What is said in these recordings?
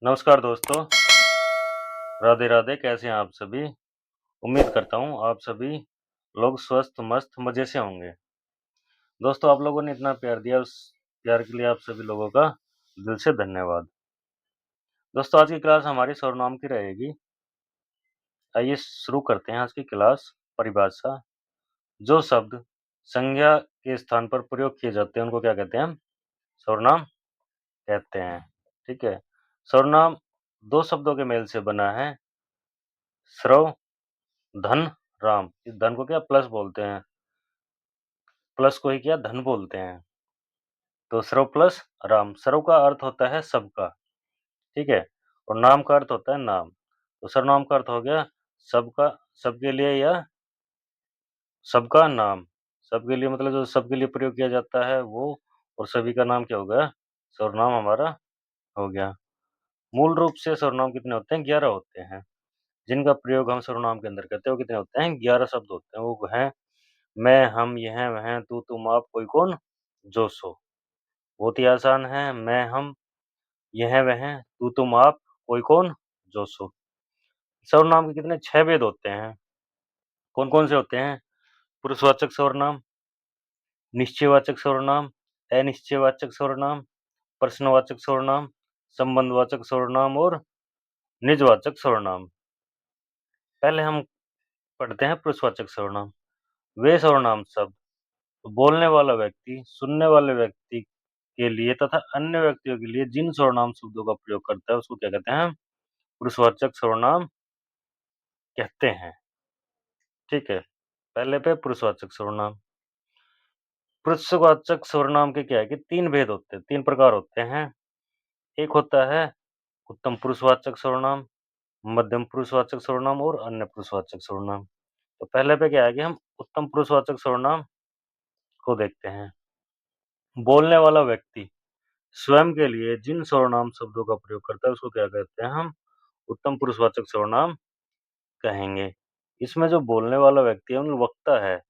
नमस्कार दोस्तों, राधे राधे। कैसे हैं आप सभी? उम्मीद करता हूँ आप सभी लोग स्वस्थ, मस्त, मज़े से होंगे। दोस्तों, आप लोगों ने इतना प्यार दिया, उस प्यार के लिए आप सभी लोगों का दिल से धन्यवाद। दोस्तों, आज की क्लास हमारी सर्वनाम की रहेगी। आइए शुरू करते हैं आज की क्लास। परिभाषा। जो शब्द संज्ञा के स्थान पर प्रयोग किए जाते हैं, उनको क्या कहते हैं हम? सर्वनाम कहते हैं। ठीक है? सर्वनाम 2 शब्दों के मेल से बना है। सर्व, धन, राम। इस धन को क्या प्लस बोलते हैं, प्लस को ही क्या धन बोलते हैं। तो सर्व प्लस राम। सर्व का अर्थ होता है सबका, ठीक है, और नाम का अर्थ होता है नाम। तो सर्वनाम का अर्थ हो गया सबका, सबके लिए, या सबका नाम। सबके लिए मतलब जो सबके लिए प्रयोग किया जाता है वो, और सभी का नाम क्या हो गया? सर्वनाम हमारा हो गया। मूल रूप से सर्वनाम कितने होते हैं? 11 होते हैं, जिनका प्रयोग हम सर्वनाम के अंदर करते हैं। वो कितने होते हैं? 11 शब्द होते हैं। वो हैं मैं, हम, यह, वह, तू, तुम, आप, कोई, कौन, जो, सो। बहुत ही आसान है। मैं, हम, यह, वह, तू, तुम, आप, कोई, कौन, जो, सो। सर्वनाम के कितने? 6 भेद होते हैं। कौन-कौन से होते हैं? पुरुषवाचक सर्वनाम, निश्चयवाचक सर्वनाम, अनिश्चयवाचक सर्वनाम, प्रश्नवाचक सर्वनाम, संबंधवाचक सर्वनाम और निजवाचक सर्वनाम। पहले हम पढ़ते हैं पुरुषवाचक सर्वनाम। वे सर्वनाम शब्द बोलने वाला व्यक्ति, सुनने वाले व्यक्ति के लिए तथा अन्य व्यक्तियों के लिए जिन सर्वनाम शब्दों का प्रयोग करता है, उसको क्या कहते हैं? पुरुषवाचक सर्वनाम कहते हैं। ठीक है? पहले पे पुरुषवाचक सर्वनाम। पुरुषवाचक सर्वनाम के क्या है कि 3 भेद होते हैं, 3 प्रकार होते हैं। एक होता है उत्तम पुरुषवाचक सर्वनाम, मध्यम पुरुषवाचक सर्वनाम और अन्य पुरुषवाचक सर्वनाम। तो पहले पे क्या है कि हम उत्तम पुरुषवाचक सर्वनाम को देखते हैं। बोलने वाला व्यक्ति स्वयं के लिए जिन सर्वनाम शब्दों का प्रयोग करता है, उसको क्या कहते हैं हम? उत्तम पुरुषवाचक सर्वनाम कहेंगे। इसमें जो बोलने वाला व्यक्ति है, मतलब वक्ता है,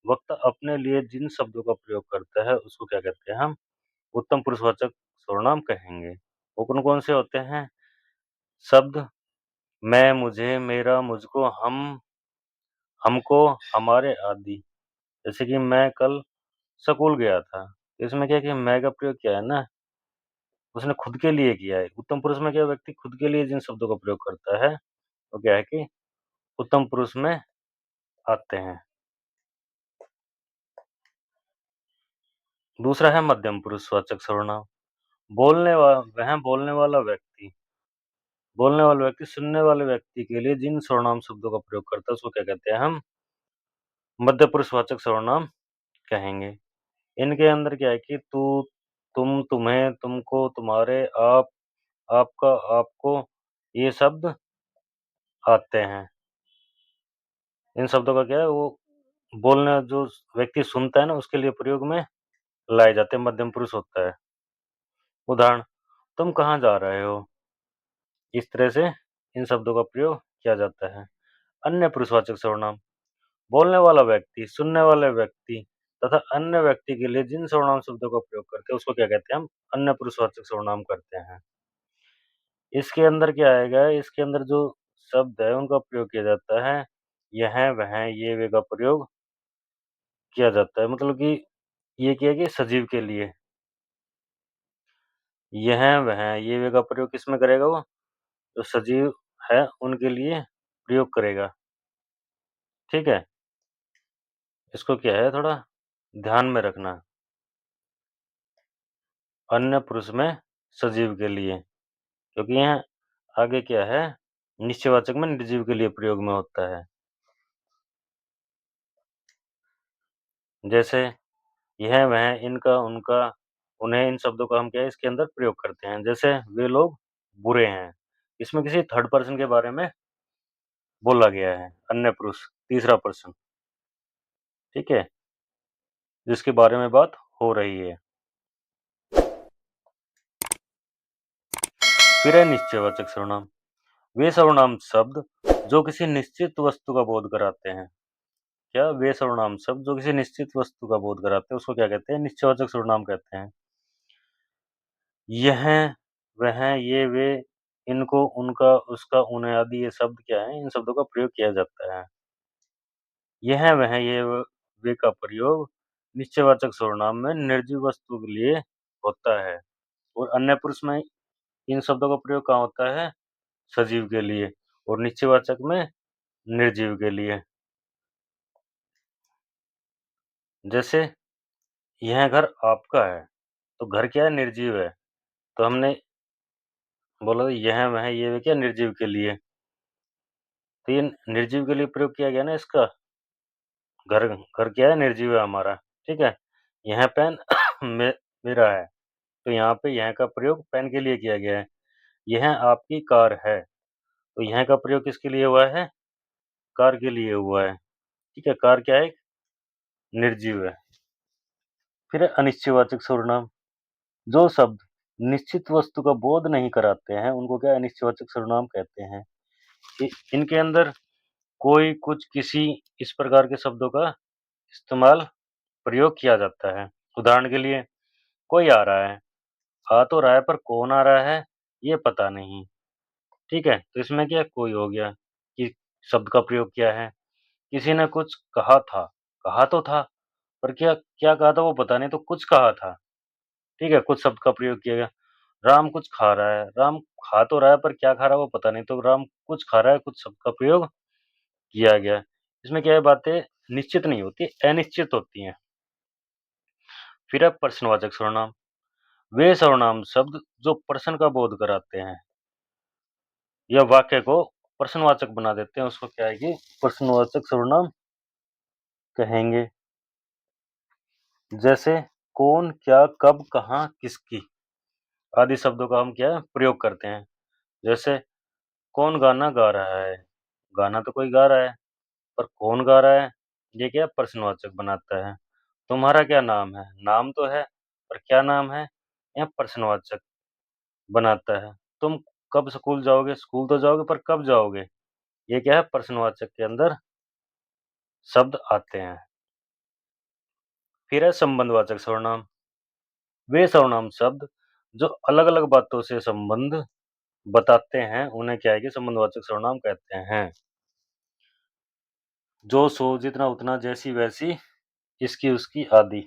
वक्ता अपने लिए जिन शब्दों का प्रयोग करता है, उसको क्या कहते हैं हम? उत्तम पुरुषवाचक सर्वनाम कहेंगे। वो कौन-कौन से होते हैं? शब्द मैं, मुझे, मेरा, मुझको, हम, हमको, हमारे आदि। जैसे कि मैं कल स्कूल गया था। इसमें क्या है कि मैं का प्रयोग क्या है ना, उसने खुद के लिए किया है। उत्तम पुरुष में क्या व्यक्ति खुद के लिए जिन शब्दों का प्रयोग करता है, वो क्या है कि उत्तम पुरुष में आते हैं। दूसरा है मध्यम पुरुषवाचक सर्वनाम। वह बोलने वाला व्यक्ति सुनने वाले व्यक्ति के लिए जिन सर्वनाम शब्दों का प्रयोग करता है, उसको क्या कहते हैं हम? मध्य पुरुषवाचक सर्वनाम कहेंगे। इनके अंदर क्या है कि तू, तुम, तुम्हें, तुमको, तुम्हारे, आप, आपका, आपको, ये शब्द आते हैं। इन शब्दों का क्या है, वो बोलने जो व्यक्ति सुनता है ना, उसके लिए प्रयोग में लाए जाते हैं, मध्यम पुरुष होता है। उदाहरण, तुम कहाँ जा रहे हो? इस तरह से इन शब्दों का प्रयोग किया जाता है। अन्य पुरुषवाचक सर्वनाम। बोलने वाला व्यक्ति, सुनने वाले व्यक्ति तथा अन्य व्यक्ति के लिए जिन सर्वनाम शब्दों का प्रयोग करते हैं, उसको क्या कहते हैं हम? अन्य पुरुषवाचक सर्वनाम करते हैं। इसके अंदर क्या आएगा? इसके अंदर जो शब्द है, उनका प्रयोग किया जाता है। यह, वह, ये, वे का प्रयोग किया जाता है। मतलब कि ये क्या है कि सजीव के लिए। यह, वह, ये, वे का प्रयोग किसमें करेगा वो? जो सजीव है, उनके लिए प्रयोग करेगा। ठीक है? इसको क्या है थोड़ा ध्यान में रखना। अन्य पुरुष में सजीव के लिए, क्योंकि यहाँ आगे क्या है? निश्चयवाचक में निर्जीव के लिए प्रयोग में होता है। जैसे यह, वह, इनका, उनका, उन्हें, इन शब्दों का हम क्या है इसके अंदर प्रयोग करते हैं। जैसे वे लोग बुरे हैं। इसमें किसी थर्ड पर्सन के बारे में बोला गया है। अन्य पुरुष, तीसरा पर्सन, ठीक है? जिसके बारे में बात हो रही है। फिर है निश्चयवाचक सर्वनाम। वे सर्वनाम शब्द जो किसी निश्चित वस्तु का बोध कराते हैं। क्या? वे सर्वनाम शब्द जो किसी निश्चित वस्तु का बोध कराते हैं, उसको क्या कहते हैं? निश्चयवाचक सर्वनाम कहते हैं। यह, वह, ये, वे इनको, उनका, उसका, उन्हें आदि ये शब्द क्या है, इन शब्दों का प्रयोग किया जाता है। यह, वह, ये, वे का प्रयोग निश्चयवाचक सर्वनाम में निर्जीव वस्तु के लिए होता है और अन्य पुरुष में इन शब्दों का प्रयोग कहाँ होता है? सजीव के लिए और निश्चयवाचक में निर्जीव के लिए। जैसे यह घर आपका है, तो घर क्या है? निर्जीव है। तो हमने बोला यह, वह, ये, वे क्या निर्जीव के लिए। तो ये निर्जीव के लिए प्रयोग किया गया ना इसका। घर, घर क्या है? निर्जीव है हमारा, ठीक है। यह पेन मेरा है, तो यहाँ पे यह का प्रयोग पेन के लिए किया गया है। यह आपकी कार है, तो यह का प्रयोग किसके लिए हुआ है? कार के लिए हुआ है, ठीक है। कार क्या है? निर्जीव है। फिर है अनिश्चयवाचक सर्वनाम। जो शब्द निश्चित वस्तु का बोध नहीं कराते हैं, उनको क्या अनिश्चयवाचक सर्वनाम कहते हैं। इनके अंदर कोई, कुछ, किसी, इस प्रकार के शब्दों का इस्तेमाल, प्रयोग किया जाता है। उदाहरण के लिए, कोई आ रहा है, आ तो रहा है पर कौन आ रहा है ये पता नहीं, ठीक है। तो इसमें क्या कोई हो गया कि शब्द का प्रयोग किया है। किसी ने कुछ कहा था, कहा तो था पर क्या क्या कहा था वो पता नहीं, तो कुछ कहा था, ठीक है। कुछ शब्द का प्रयोग किया गया। राम कुछ खा रहा है, राम खा तो रहा है पर क्या खा रहा है वो पता नहीं, तो राम कुछ खा रहा है, कुछ शब्द का प्रयोग किया गया। इसमें क्या है, बातें निश्चित नहीं होती, अनिश्चित होती हैं। फिर है प्रश्नवाचक सर्वनाम। वे सर्वनाम शब्द जो प्रश्न का बोध कराते हैं या वाक्य को प्रश्नवाचक बना देते हैं, उसको क्या है कि प्रश्नवाचक सर्वनाम कहेंगे। जैसे कौन, क्या, कब, कहाँ, किसकी आदि शब्दों का हम क्या है प्रयोग करते हैं। जैसे कौन गाना गा रहा है, गाना तो कोई गा रहा है पर कौन गा रहा है, ये क्या प्रश्नवाचक बनाता है। तुम्हारा क्या नाम है, नाम तो है पर क्या नाम है, यह प्रश्नवाचक बनाता है। तुम कब स्कूल जाओगे, स्कूल तो जाओगे पर कब जाओगे, ये क्या है प्रश्नवाचक के अंदर शब्द आते हैं। फिर है संबंधवाचक सर्वनाम। वे सर्वनाम शब्द जो अलग अलग बातों से संबंध बताते हैं, उन्हें क्या है कि संबंधवाचक सर्वनाम कहते हैं। जो, सो, जितना, उतना, जैसी, वैसी, इसकी, उसकी आदि,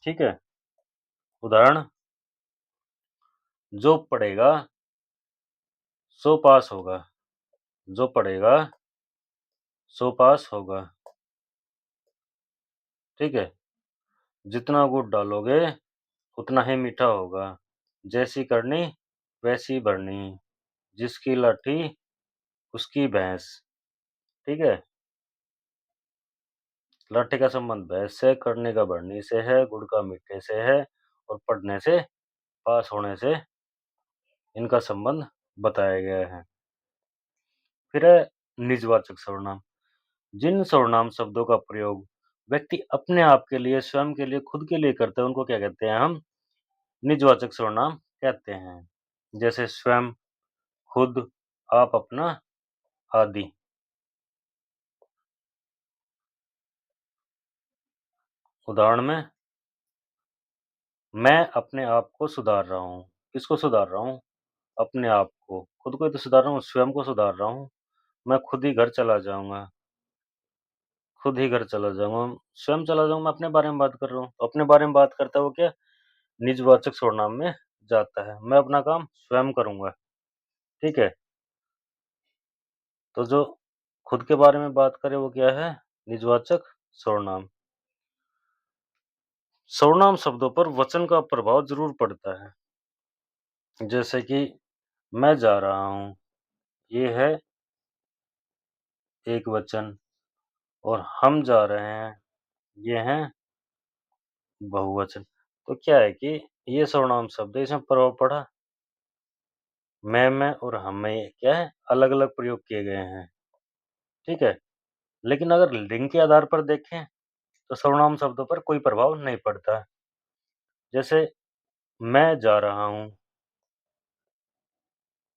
ठीक है। उदाहरण, जो पढ़ेगा सो पास होगा, जो पढ़ेगा सो पास होगा, ठीक है। जितना गुड़ डालोगे उतना ही मीठा होगा, जैसी करनी वैसी भरनी, जिसकी लाठी उसकी भैंस, ठीक है। लाठी का संबंध भैंस से, करने का भरनी से है, गुड़ का मीठे से है और पढ़ने से, पास होने से इनका संबंध बताया गया है। फिर है निजवाचक सर्वनाम। जिन सर्वनाम शब्दों का प्रयोग व्यक्ति अपने आप के लिए, स्वयं के लिए, खुद के लिए करते हैं, उनको क्या कहते हैं हम? निजवाचक सर्वनाम कहते हैं। जैसे स्वयं, खुद, आप, अपना आदि। उदाहरण में, मैं अपने आप को सुधार रहा हूँ। किसको सुधार रहा हूँ? अपने आप को। खुद को ही तो सुधार रहा हूँ, स्वयं को सुधार रहा हूँ। मैं खुद ही घर चला जाऊँगा, खुद ही घर चला जाऊँगा। स्वयं चला जाऊँगा, मैं अपने बारे में बात कर रहा हूँ। अपने बारे में बात करता है वो क्या? निजवाचक सर्वनाम में जाता है। मैं अपना काम स्वयं करूँगा, ठीक है। तो जो खुद के बारे में बात करे वो क्या है? निजवाचक सर्वनाम। सर्वनाम शब्दों पर वचन का प्रभाव जरूर पड़ता है। जैसे कि मैं जा रहा हूँ, ये है एक वचन, और हम जा रहे हैं, ये है बहुवचन। तो क्या है कि ये सर्वनाम शब्द है, इसमें प्रभाव पड़ा। मैं और हम में क्या है? अलग-अलग प्रयोग किए गए हैं, ठीक है। लेकिन अगर लिंग के आधार पर देखें तो सर्वनाम शब्दों पर कोई प्रभाव नहीं पड़ता। जैसे मैं जा रहा हूँ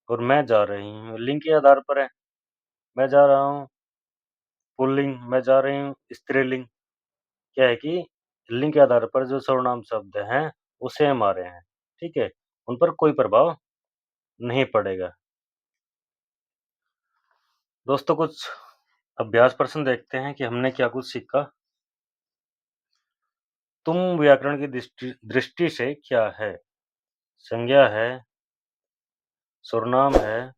और मैं जा रही हूँ, लिंग के आधार पर है। मैं जा रहा हूँ पुल्लिंग, मैं जा रही हूँ स्त्रीलिंग। क्या है कि लिंग के आधार पर जो सर्वनाम शब्द हैं वो सेम आ रहे हैं, ठीक है। उन पर कोई प्रभाव नहीं पड़ेगा। दोस्तों कुछ अभ्यास प्रश्न देखते हैं कि हमने क्या कुछ सीखा। तुम व्याकरण की दृष्टि से क्या है? संज्ञा है, सर्वनाम है,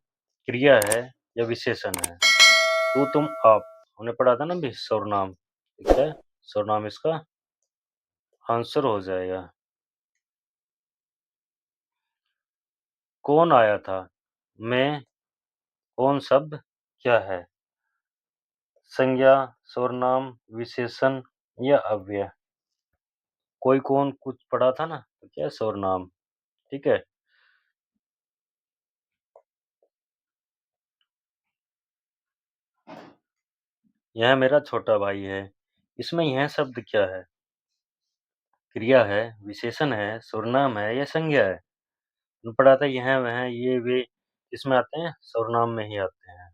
क्रिया है या विशेषण है? तू, तुम, आप। हमने पढ़ा था ना अभी सर्वनाम। ठीक है, सर्वनाम इसका आंसर हो जाएगा। कौन आया था? मैं। कौन शब्द क्या है? संज्ञा, सर्वनाम, विशेषण या अव्यय? कोई कौन कुछ पढ़ा था ना, तो क्या है? सर्वनाम। ठीक है। यह मेरा छोटा भाई है। इसमें यह शब्द क्या है? क्रिया है, विशेषण है, सर्वनाम है या संज्ञा है? हमने पढ़ा था यह, वह, ये, वे। इसमें आते हैं, सर्वनाम में ही आते हैं।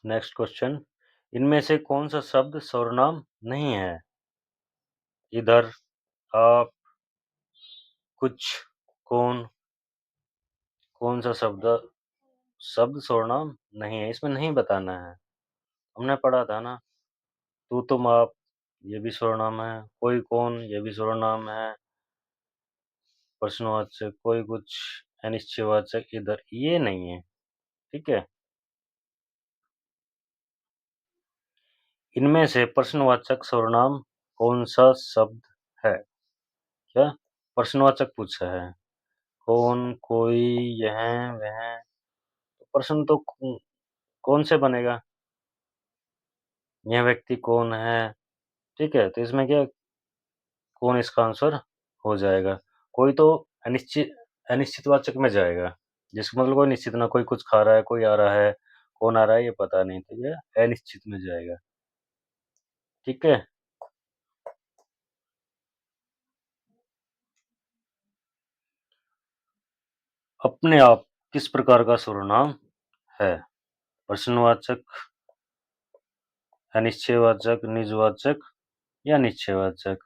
Next question. इनमें से कौन सा शब्द सर्वनाम नहीं है? इधर, आप, कुछ, कौन। कौन सा शब्द शब्द सर्वनाम नहीं है? इसमें नहीं बताना है। हमने पढ़ा था ना, तू, तुम, आप, ये भी सर्वनाम है। कोई कौन, ये भी सर्वनाम है। प्रश्नवाचक, कोई कुछ, अनिश्चयवाचक, इधर, ये नहीं है। ठीक है। इनमें से प्रश्नवाचक सर्वनाम कौन सा शब्द है? क्या प्रश्नवाचक पूछा है? कौन, कोई, यह, वह। तो प्रश्न तो कौन से बनेगा? यह व्यक्ति कौन है? ठीक है, तो इसमें क्या, कौन इसका आंसर हो जाएगा। कोई तो अनिश्चितवाचक में जाएगा, जिसका मतलब कोई निश्चित ना, कोई कुछ खा रहा है, कोई आ रहा है, कौन आ रहा है ये पता नहीं, तो ये अनिश्चित में जाएगा। ठीक है। अपने आप किस प्रकार का सर्वनाम है? प्रश्नवाचक, अनिश्चयवाचक, निजवाचक या निश्चयवाचक?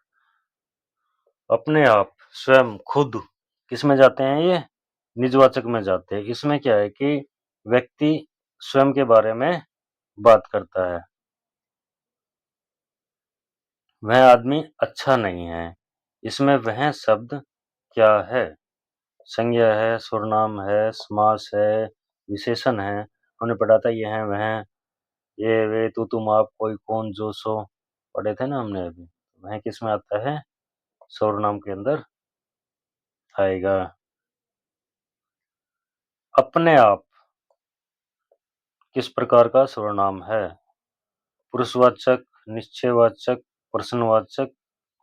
अपने आप, स्वयं, खुद, किस में जाते हैं ये? निजवाचक में जाते हैं। इसमें क्या है कि व्यक्ति स्वयं के बारे में बात करता है। वह आदमी अच्छा नहीं है। इसमें वह शब्द क्या है? संज्ञा है, सर्वनाम है, समास है, विशेषण है। हमने पढ़ा था यह, वह, ये, वे, तू, तुम, आप, कोई, कौन, जो, सो। पढ़े थे ना हमने अभी। वह किस में आता है? सर्वनाम के अंदर आएगा। अपने आप किस प्रकार का सर्वनाम है? पुरुषवाचक, निश्चयवाचक, प्रश्नवाचक,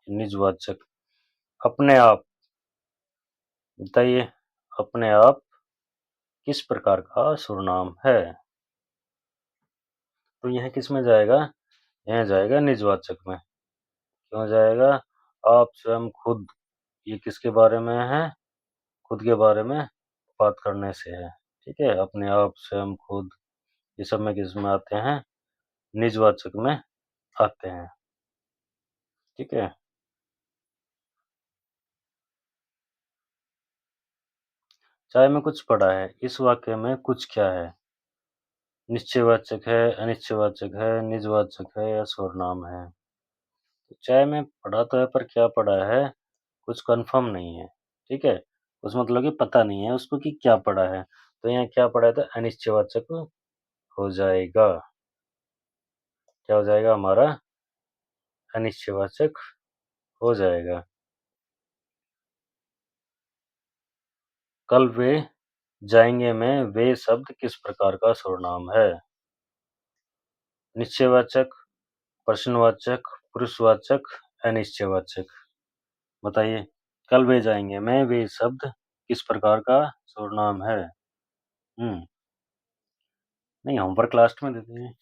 निजवाचक? अपने आप, बताइए, अपने आप किस प्रकार का सर्वनाम है? तो यह किस में जाएगा? यह जाएगा निजवाचक में। क्यों जाएगा? आप, स्वयं, खुद, ये किसके बारे में है? खुद के बारे में बात करने से है। ठीक है, अपने आप, स्वयं, खुद, ये सब में किस में आते हैं? निजवाचक में आते हैं। ठीक है। चाय में कुछ पड़ा है, इस वाक्य में कुछ क्या है? निश्चयवाचक है, अनिश्चयवाचक है, निजवाचक है या सर्वनाम है? तो चाय में पढ़ा तो है, पर क्या पढ़ा है कुछ कंफर्म नहीं है। ठीक है, उस मतलब कि पता नहीं है उसको कि क्या पढ़ा है। तो यहाँ क्या पढ़ा है, तो अनिश्चयवाचक हो जाएगा। क्या हो जाएगा हमारा? अनिश्चयवाचक हो जाएगा। कल वे जाएंगे में वे शब्द किस प्रकार का सर्वनाम है? निश्चयवाचक, प्रश्नवाचक, पुरुषवाचक, अनिश्चयवाचक? बताइए, कल वे जाएंगे में वे शब्द किस प्रकार का सर्वनाम है? नहीं, होमवर्क लास्ट में देते हैं।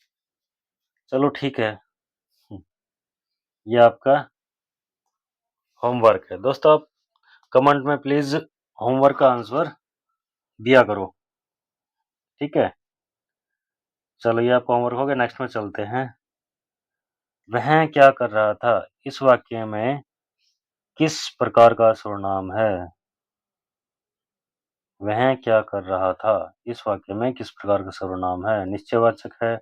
चलो ठीक है। हम्म, ये आपका होमवर्क है। दोस्तों आप कमेंट में प्लीज होमवर्क का आंसर दिया करो। ठीक है, चलो ये आपका होमवर्क हो गया। नेक्स्ट में चलते हैं। वह क्या कर रहा था इस वाक्य में किस प्रकार का सर्वनाम है? वह क्या कर रहा था? इस वाक्य में किस प्रकार का सर्वनाम है? निश्चयवाचक है,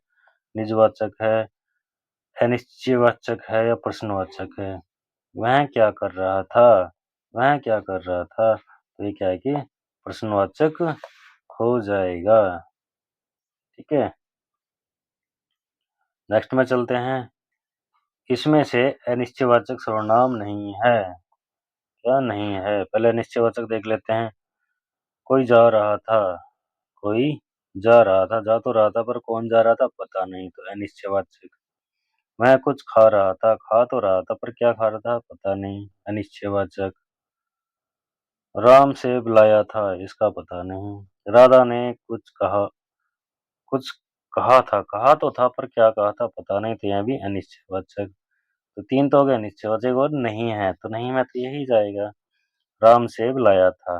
निजवाचक है, अनिश्चयवाचक है या प्रश्नवाचक है? वह क्या कर रहा था? वह क्या कर रहा था? तो ये क्या है कि प्रश्नवाचक हो जाएगा। ठीक है, नेक्स्ट में चलते हैं। इसमें से अनिश्चयवाचक सर्वनाम नहीं है। क्या नहीं है? पहले अनिश्चयवाचक देख लेते हैं। कोई जा रहा था, कोई जा रहा था, जा तो रहा था पर कौन जा रहा था पता नहीं, तो अनिश्चयवाचक। मैं कुछ खा रहा था, खा तो रहा था पर क्या खा रहा था पता नहीं, अनिश्चयवाचक। राम सेब लाया था, इसका पता नहीं। राधा ने कुछ कहा था, कहा तो था पर क्या कहा था पता नहीं, तो यह भी अनिश्चयवाचक। तो तीन तो हो गए अनिश्चयवाचक, और नहीं है तो नहीं में तो यही जाएगा, राम सेब लाया था,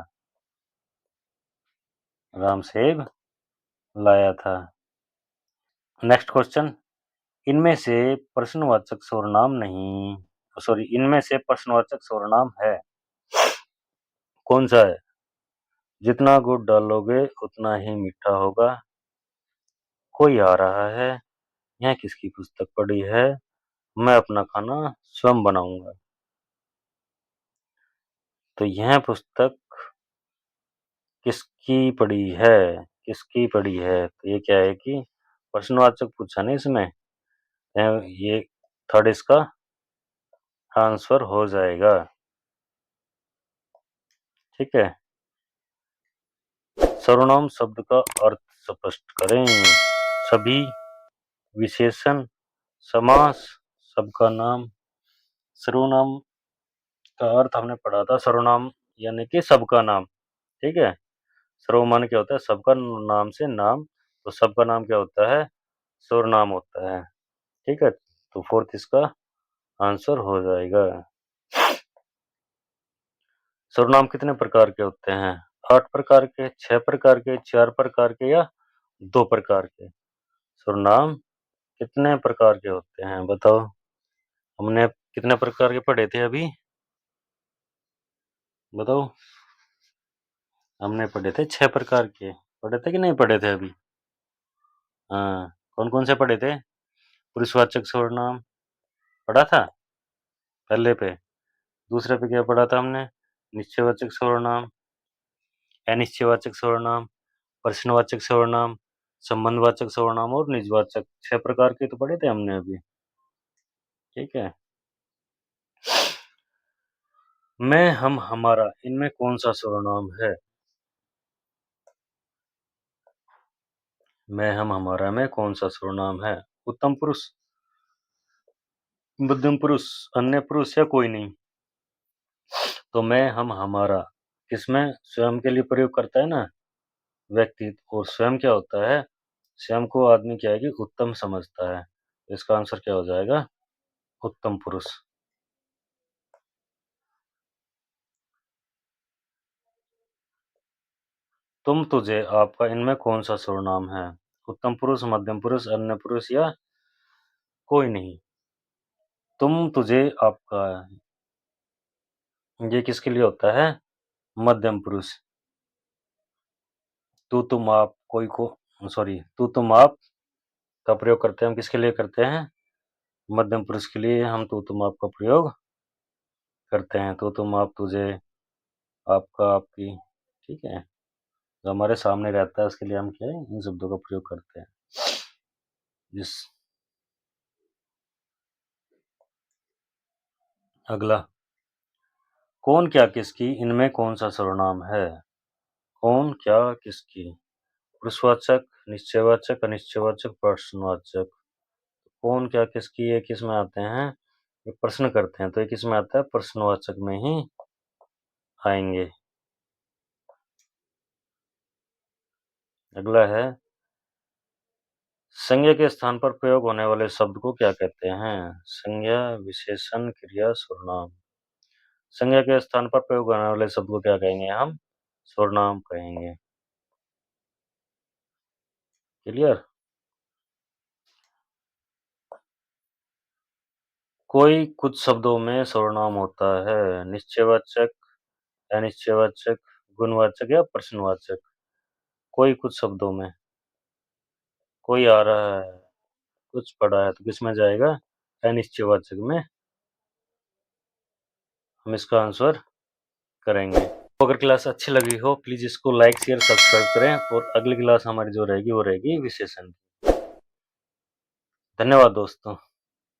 राम सेब लाया था। Next question. इनमें से प्रश्नवाचक सर्वनाम नहीं, सॉरी, इनमें से प्रश्नवाचक सर्वनाम है, कौन सा है? जितना गुड़ डालोगे उतना ही मीठा होगा, कोई आ रहा है, यह किसकी पुस्तक पढ़ी है, मैं अपना खाना स्वयं बनाऊंगा। तो यह पुस्तक किसकी पढ़ी है? किसकी पढ़ी है? तो ये क्या है कि प्रश्नवाचक पूछा नहीं इसमें, ये थर्ड इसका आंसर हो जाएगा। ठीक है, सर्वनाम शब्द का अर्थ स्पष्ट करें। सभी, विशेषण, समास, सबका नाम। सर्वनाम का अर्थ हमने पढ़ा था, सर्वनाम यानी कि सबका नाम। ठीक है, सर्वमान क्या होता है? सबका नाम से नाम, तो सबका नाम क्या होता है? सर्वनाम होता है। ठीक है, तो फोर्थ इसका आंसर हो जाएगा। सर्वनाम कितने प्रकार के होते हैं? 8 प्रकार के, 6 प्रकार के, 4 प्रकार के या 2 प्रकार के? सर्वनाम कितने प्रकार के होते हैं बताओ? हमने कितने प्रकार के पढ़े थे अभी बताओ? हमने पढ़े थे 6 प्रकार के, पढ़े थे कि नहीं पढ़े थे अभी? हाँ, कौन कौन से पढ़े थे? पुरुषवाचक सर्वनाम पढ़ा था पहले पे। दूसरे पे क्या पढ़ा था हमने? निश्चयवाचक सर्वनाम, अनिश्चयवाचक सर्वनाम, प्रश्नवाचक सर्वनाम, संबंधवाचक सर्वनाम और निजवाचक। 6 प्रकार के तो पढ़े थे हमने अभी। ठीक है, मैं, हम, हमारा, इनमें कौन सा सर्वनाम है? मैं, हम, हमारा में कौन सा सर्वनाम है? उत्तम पुरुष, मध्यम पुरुष, अन्य पुरुष या कोई नहीं? तो मैं, हम, हमारा किसमें स्वयं के लिए प्रयोग करता है ना व्यक्ति, और स्वयं क्या होता है? स्वयं को आदमी क्या है कि उत्तम समझता है, तो इसका आंसर क्या हो जाएगा? उत्तम पुरुष। तुम, तुझे, आपका, इनमें कौन सा सर्वनाम है? उत्तम पुरुष, मध्यम पुरुष, अन्य पुरुष या कोई नहीं? तुम, तुझे, आपका, ये किसके लिए होता है? मध्यम पुरुष। तू, तुम, आप, कोई को, सॉरी, तू, तुम, आप का प्रयोग करते हैं हम किसके लिए करते हैं? मध्यम पुरुष के लिए हम तू, तुम, आप का प्रयोग करते हैं। तू, तुम, आप, तुझे, आपका, आपकी। ठीक है, जो हमारे सामने रहता है उसके लिए हम क्या है, इन शब्दों का प्रयोग करते हैं। जिस अगला, कौन, क्या, किसकी, इनमें कौन सा सर्वनाम है? कौन, क्या, किसकी? पुरुषवाचक, निश्चयवाचक, अनिश्चयवाचक, प्रश्नवाचक। कौन, क्या, किसकी, ये किस में आते हैं? ये प्रश्न करते हैं तो ये किस में आता है? प्रश्नवाचक में ही आएंगे। अगला है, संज्ञा के स्थान पर प्रयोग होने वाले शब्द को क्या कहते हैं? संज्ञा, विशेषण, क्रिया, सर्वनाम। संज्ञा के स्थान पर प्रयोग होने वाले शब्द को क्या कहेंगे हम? सर्वनाम कहेंगे। क्लियर? कोई कुछ शब्दों में सर्वनाम होता है, निश्चयवाचक, अनिश्चयवाचक, गुणवाचक या प्रश्नवाचक। कोई कुछ शब्दों में, कोई आ रहा है, कुछ पड़ा है, तो किसमें जाएगा? अनिश्चयवाचक में। हम इसका आंसर करेंगे। तो अगर क्लास अच्छी लगी हो, प्लीज़ इसको लाइक, शेयर, सब्सक्राइब करें और अगली क्लास हमारी जो रहेगी, वो रहेगी विशेषण। धन्यवाद दोस्तों।